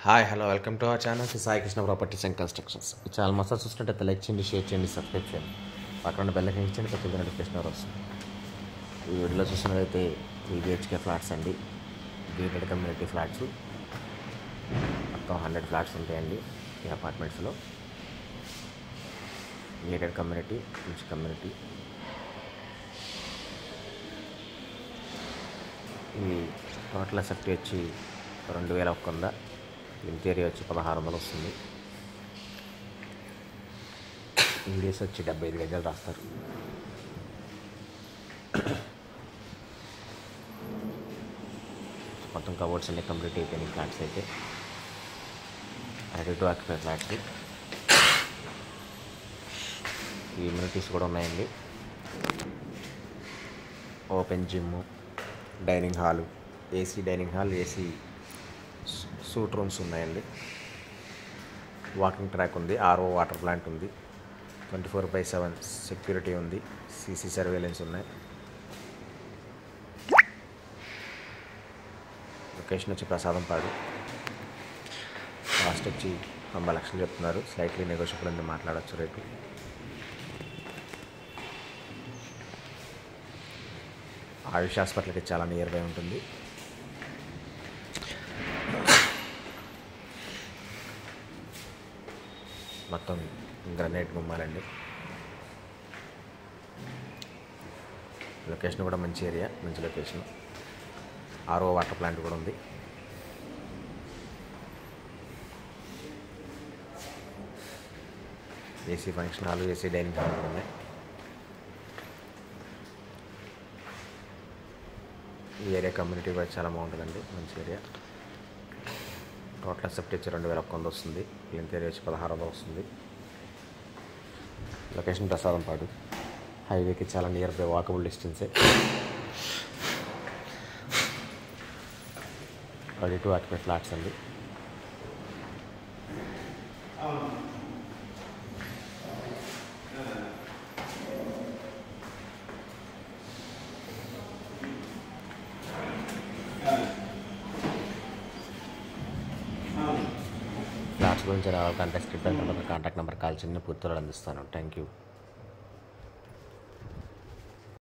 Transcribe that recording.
Hi hello welcome to our channel Sai Krishna properties and constructions. ఈ channel మొత్తం చూసినట్టయితే like చేయండి, షేర్ చేయండి, సబ్స్క్రైబ్ చేయండి, పక్కన బెల్ ఐకాన్ ఇచ్చేయండి, ప్రతి నోటిఫికేషన్ వస్తుంది. ఈ వీడియోలో చూసినట్లయితే 3 BHK ఫ్లాట్స్ అండి, గేటెడ్ కమ్యూనిటీ ఫ్లాట్స్. మొత్తం 100 ఫ్లాట్స్ ఉంటాయండి ఈ అపార్ట్మెంట్స్లో. గేటెడ్ కమ్యూనిటీ, మంచి కమ్యూనిటీ. ఈ టోటల్ ఎసెప్టీ వచ్చి 2100. ఇంటీరియర్ వచ్చి 1600 వస్తుంది. ఇంగ్లీష్ వచ్చి 75 గజాలు రాస్తారు. మొత్తం కవర్డ్స్ అన్ని కంప్లీట్ అయిపోయినాయి ఫ్లాట్స్ అయితే. Ready to occupy flats. ఈ ఇమ్యూనిటీస్ కూడా ఉన్నాయండి. Open gym, dining hall, AC dining hall, AC suit rooms ఉన్నాయండి. వాకింగ్ ట్రాక్ ఉంది, RO వాటర్ ప్లాంట్ ఉంది, 24/7 సెక్యూరిటీ ఉంది, CC సర్వేలెన్స్ ఉన్నాయి. లొకేషన్ వచ్చి ప్రసాదంపాడు. కాస్ట్ వచ్చి 90 లక్షలు చెప్తున్నారు. స్లైట్లీ నెగోషియబుల్ ఉంది, మాట్లాడవచ్చు రేటు. ఆయుష్ హాస్పిటల్కి చాలా నియర్ బై ఉంటుంది. మొత్తం గ్రనైట్ గుమ్మాలండి. లొకేషన్ కూడా మంచి ఏరియా, మంచి లొకేషన్. RO వాటర్ ప్లాంట్ కూడా ఉంది. AC function hall, AC dining hall కూడా ఉన్నాయి. ఈ ఏరియా కమ్యూనిటీ కూడా చాలా బాగుంటుందండి, మంచి ఏరియా. టోటల్ అసెప్ట్ వచ్చి 2100 వస్తుంది. ఇంటీరియర్ వచ్చి 1600 వస్తుంది. లొకేషన్ ప్రసాదంపాడు. హైవేకి చాలా నియర్ బై, వాకబుల్ డిస్టెన్సే. రెడీ టు ఆక్యుపై ఫ్లాట్స్ అండి. ఫ్లాట్స్ గురించి రావాలి కాంటాక్ట్ నెంబర్ కాల్ చేయండి, పూర్తిగా అందిస్తాను. Thank you.